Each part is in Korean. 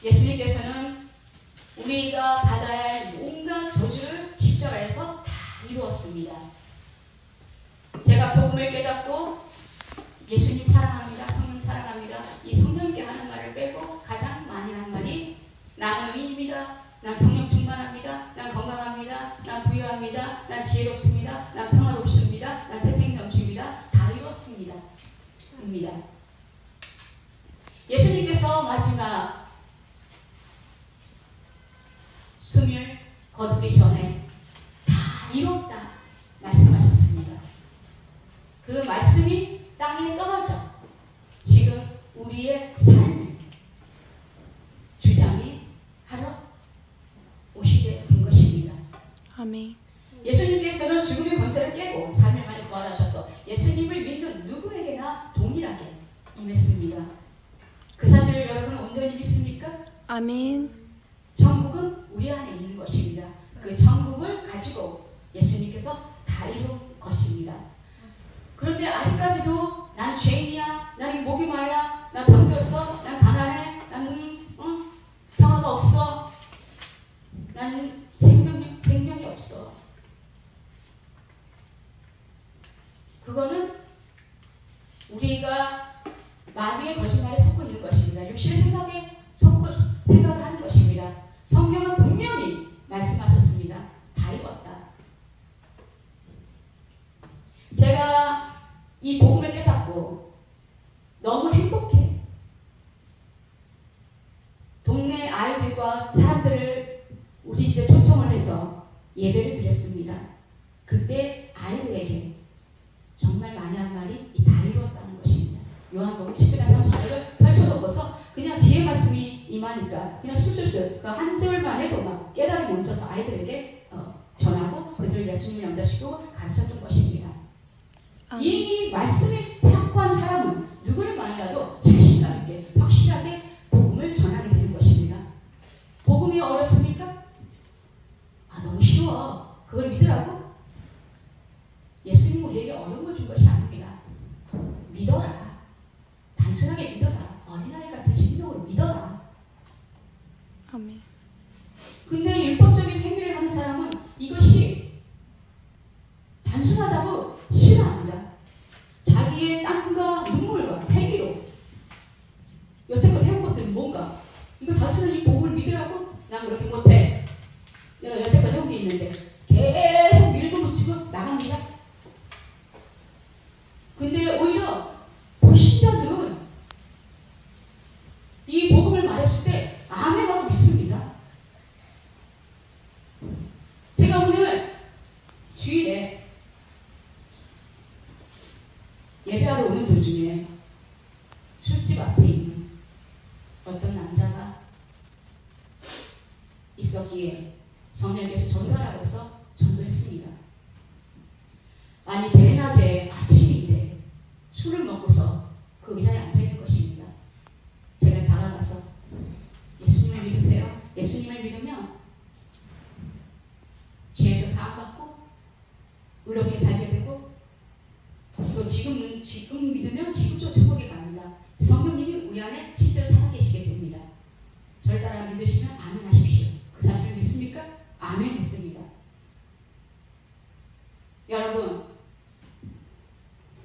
예수님께서는 우리가 받아야 할 온갖 저주를 십자가에서 다 이루었습니다. 제가 복음을 깨닫고 예수님 사랑합니다, 성령 사랑합니다, 이 성령께 하는 말을 빼고 가장 많이 하는 말이 나는 의인입니다, 난 성령 충만합니다, 난 건강합니다, 난 부유합니다, 난 지혜롭습니다, 난 평화롭습니다, 난 세상이 넘칩니다. 다 이뤘습니다. 입니다. 예수님께서 마지막 숨을 거두기 전에 다 이뤘다 말씀하셨습니다. 그 말씀이 땅에 떨어져 지금 우리의 삶을 주장이 하러 오시게 된 것입니다. 아멘. 예수님께서는 죽음의 권세를 깨고 3일 만에 부활하셔서 예수님을 믿는 누구에게나 동일하게 임했습니다. 그 사실을 여러분은 온전히 믿습니까? 아멘. 천국은 우리 안에 있는 것입니다. 그 천국을 가지고 예수님께서 다 이룬 것입니다. 그런데 아직까지도 난 죄인이야, 나는 목이 말라, 난 병들었어, 난 가난해, 나는 평화가 없어, 나는 생명이 없어. 그거는 우리가 마귀의 거짓말에 속고 있는 것입니다. 육신의 생각에 속고 생각을 하는 것입니다. 성경은 분명히 말씀하셨습니다. 다 이뤘다. 제가 이 복음을 깨닫고 너무 행복해. 동네 아이들과 사람들을 우리 집에 초청을 해서 예배를 드렸습니다. 그때 아이들에게 정말 많이 한 말이 다 이루었다는 것입니다. 요한복음 10장 30절을 펼쳐놓고서 그냥 지혜 말씀이 임하니까 그냥 술술술 그 한 절만 해도 막 깨달음이 멈춰서 아이들에게 전하고 그들을 예수님을 영접시키고 가르쳤던 것입니다. 이 말씀이 확고한 사람은 누구를 만나도 자신감 있게 확실하게 복음을 전하게 되는 것입니다. 복음이 어렵습니까? 너무 쉬워. 그걸 믿으라고? 예수님 우리에게 어려움을 준 것이 아닙니다. 믿어라. 단순하게 믿어라. 어린아이 같은 심령으로 믿어라. 아멘. 근데 율법적인 행위를 하는 사람은 이것이 단순하다고 싫어합니다. 자기의 땀과 눈물과 패기로 여태껏 해온 것들은 뭔가 이거 단순한 이 복음을 믿으라고? 난 그렇게 못해. 내가 여태껏 해온 게 있는데 계속 밀고 붙이고 나갑니다. 근데 오히려 불신자들은 이 복음을 말했을 때 아멘하고 믿습니다. 제가 오늘 주일에 예배하러 오는 도중에 술집 앞에 있는 어떤 남자가 있었기에 성령께서 전도하라고 해서 전도했습니다. 아니 대낮에 아침인데 술을 먹고서 그 의자에 앉아있는 것입니다. 제가 다가가서 예수님을 믿으세요? 예수님을 믿으면 죄에서 사함받고 의롭게 살게 되고 또 지금 믿으면 지금도 천국에 갑니다. 성령님이 우리 안에 실제로 살아계시게 됩니다. 저를 따라 믿으시면 아멘 하십시오. 그 사실을 믿습니까? 아멘 믿습니다. 여러분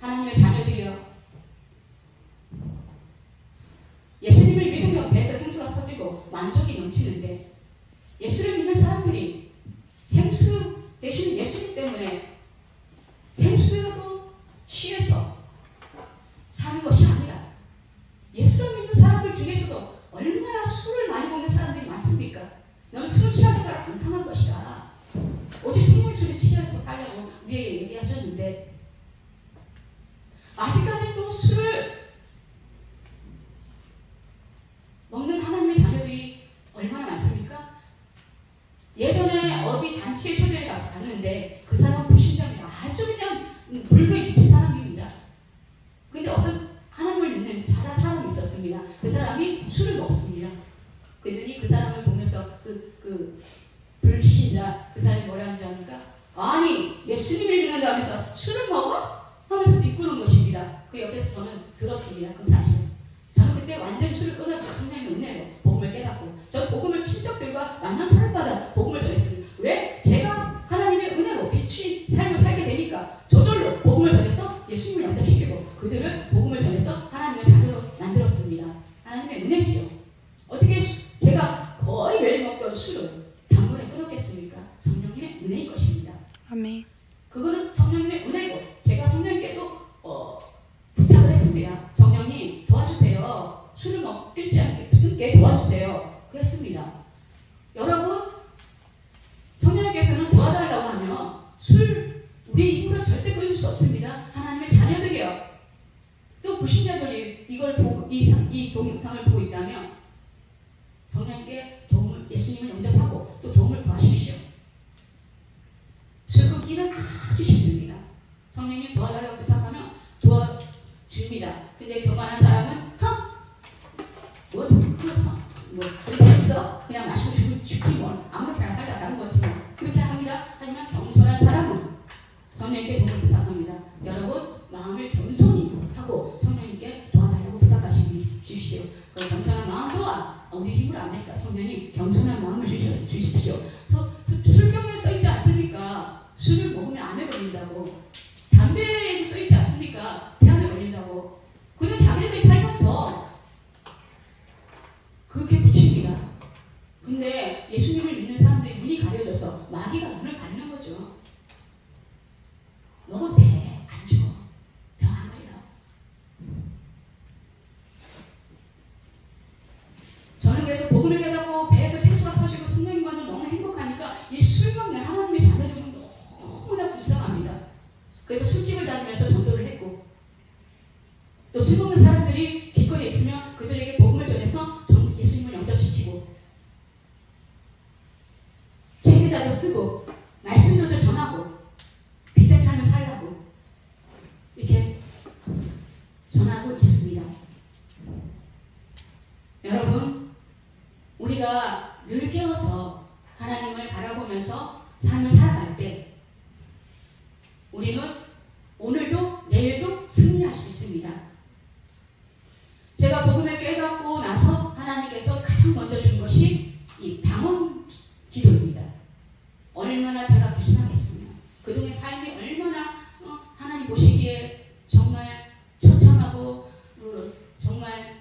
하나님의 자녀들이여, 예수님을 믿으면 배에서 생수가 터지고 만족이 넘치는데 예수를 믿는 사람들이 생수 대신 예수님 때문에 생수로 취해서 사는 것이 아니라 예수를 믿는 사람들 중에서도 얼마나 술을 많이 먹는 사람들이 많습니까? 너는 술을 취하는 걸 감탄한 것이다. 오직 생명의 술에 취해서 살려고 우리에게 얘기하셨는데 아직까지도 술을 먹는 하나님의 자녀들이 얼마나 많습니까? 예전에 어디 잔치에 초대를 가서 갔는데 그 사람은 불신자입니다. 아주 그냥 불교에 미친 사람입니다. 근데 어떤 하나님을 믿는 잘한 사람이 있었습니다. 그 사람이 술을 먹습니다. 그랬더니 그 사람을 보면서 그 불신자 그 사람이 뭐라 하는지 압니까? 아니 예수님을 믿는다 하면서 술을 먹어? 하면서 비꼬는 것입니다. 그 옆에서 저는 들었습니다. 그 사실은. 저는 그때 완전히 술을 끊었죠. 성령의 은혜로. 복음을 깨닫고 저 복음을 친척들과 만난 사람마다 복음을 전했습니다. 왜? 제가 하나님의 은혜로 빛이 삶을 살게 되니까 저절로 복음을 전해서 예수님을 영접시키고 그들을 복음을 전해서 하나님의 자녀로 만들었습니다. 하나님의 은혜지요. 어떻게 제가 거의 매일 먹던 술을 단번에 끊었겠습니까? 성령님의 은혜인 것입니다. 아멘. 그거는 성령님의 은혜고 제가 성령님께도 부탁을 했습니다. 성령님 도와주세요. 술을 끊지 않게 끊게 도와주세요. 그랬습니다. 여러분 성령님께서는 도와달라고 하면 우리 입으로 절대 끊을 수 없습니다. 하나님의 자녀들이요. 또 불신자들이 이걸 보고 이 동영상을 보고 있다면 성령님께 예수님을 영접하고 또 도움을 구하십시오. 술 끊기는 아주 쉽습니다. 성령님 도와달라고 부탁하면 도와줍니다. 근데 교만한 사람은 그렇게 했어? 그냥 마시고 죽지 뭐. 아무렇게나 살다 가는 거지 뭐. 그렇게 합니다. 하지만 겸손한 사람은 성령님께 도움을 부탁합니다. 여러분 마음을 겸손히 하고 성령님께 도와달라고 부탁하십시오. 그 겸손한 마음도와 우리 힘으로 안 되니까 성령님 겸손한 마음을 주십시오. 술병에 써있지 않습니까? 술을 먹으면 암에 걸린다고. 담배에 써있지 않습니까? 폐암에 걸린다고. 그는 자기들이 팔면서 그렇게 붙입니다. 근데 예수님을 믿는 사람들이 눈이 가려져서 마귀가 눈을 가리는 거죠. 먹어도 돼. 안 죽어. 병 안 걸려. 저는 그래서 복음을 깨닫고 배에서 생수가 터지고 성령님과는 너무 행복하니까 이 술 먹는 하나님의 자녀들은 너무나 불쌍합니다. 그래서 술집을 다니면서 전도를 했고 또 술 먹는 사람들이 길거리에 있으면 그들에게 복음을 전해서 예수님을 영접시키고 책에다도 쓰고 말씀도 전하고 빛된 삶을 살라고 이렇게 전하고 있습니다. 여러분 우리가 늘 깨어서 하나님을 바라보면서 삶을 살아갈 때 우리는 오늘도 내일도 승리할 수 있습니다. 제가 복음을 깨닫고 나서 하나님께서 가장 먼저 준 것이 이 방언 기도입니다. 얼마나 제가 불쌍했으면 그동안 삶이 얼마나 하나님 보시기에 정말 처참하고 정말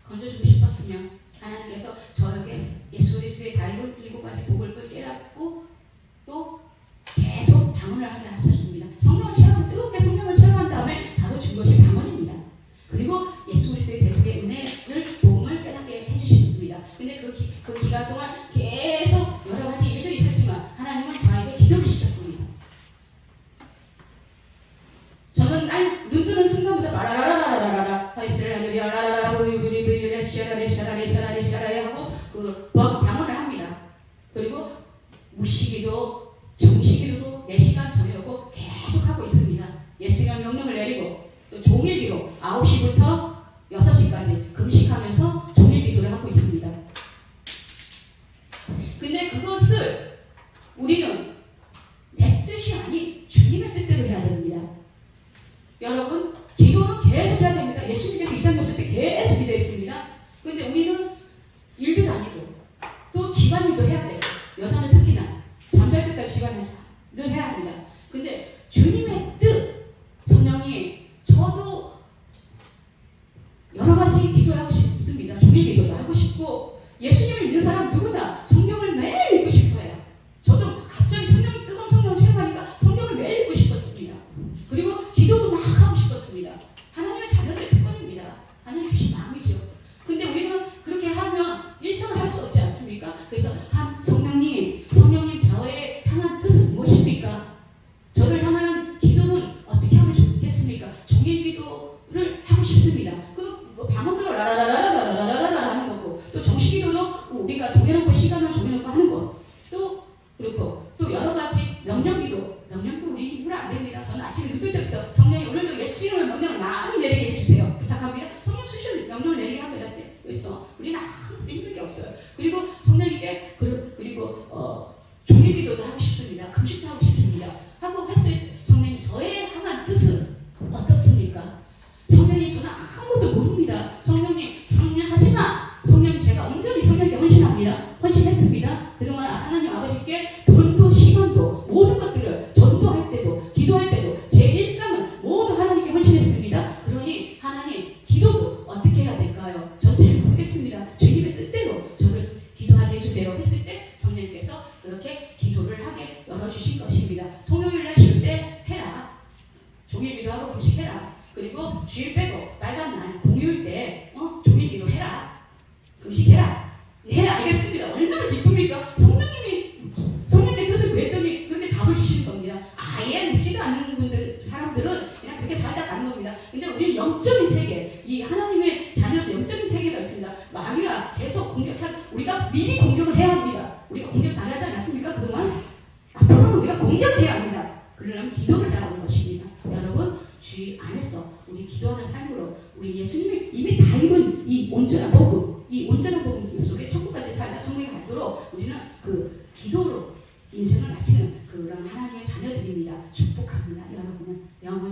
건져주고 싶었으면 하나님께서 저에게 예수 그리스도의 다리를 7가지 복을 깨닫고 또 계속 방언을 하게 하셨습니다. 뜨겁게 성령을 체험한 다음에 바로 준 것이 방언입니다. 그리고 예수 그리스도의 대속의 은혜를 복음을 깨닫게 해주셨습니다. 근데 그 기간 동안 계속 여러 가지 일들이 있었지만 하나님은 저에게 기도를 시켰습니다. 저는 눈 뜨는 순간부터 라라라라라라라 하고 그 방언을 합니다. 그리고 무시기도 정시기도도 4시간 저녁고 계속 하고 있습니다. 예수님의 명령을 내리고 또 종일기도 9시부터 6시까지 금식하면서 종일기도를 하고 있습니다. 근데 그것을 우리는 내 뜻이 아닌 주님의 뜻대로 해야 됩니다. 여러분 기도는 계속 해야 됩니다. 예수님께서 이 땅에 오실 때 계속 기도했습니다. 근데 우리는 일도 다니고 또 집안일도 해야 돼요. 여자는 특히나 잠잘 때까지 집안일을 해야 합니다. 근데 주님의 뜻, 성령님 저도 여러 가지 기도를 하고 싶습니다. 종일 기도도 하고 싶고 예수님을 믿는 사람 누구나 성경을 매일 읽고 싶어요. 저도 갑자기 뜨거운 성령을 체험하니까 성경을 매일 읽고 싶었습니다. 그리고 기도도 막 하고 싶었습니다. 하나님의 자녀들의 특권입니다. 하나님 주신 마음이죠. 근데 우리는 그렇게 하면 일상을 할 수 없지 않습니까? 그래서 성령님 저의 향한 뜻은 무엇입니까? 저를 향하는 기도는 어떻게 하면 좋겠습니까? 종일 기도를 하고 싶습니다. 방언으로 라라라라라라라라 하는 거고 또 정식 기도도 우리가 정해놓고 시간을 정해놓고 하는 거 또 그렇고 또 여러 가지 명령도 우리 힘으로 안 됩니다. 저는 아침에 눈 뜰 때부터 성령이 오늘도 예수님의 명령을 많이 내리게 해주세요. 부탁합니다. 성령 수시로 명령을 내리게 합니다. 그래서 우리는 아무것도 힘들 게 없어요. 그리고 성령님께 그리고 종일 기도도 하고 싶습니다. 금식도 하고 싶습니다. 하고 했을 때 성령님 저의 향한 뜻은 어떻습니까? 성령님 저는 아무것도 이미 다 입은 이 온전한 복음, 이 온전한 복음 속에 천국까지 살다 천국에 가도록 우리는 그 기도로 인생을 마치는 그런 하나님의 자녀들입니다. 축복합니다. 여러분은 영원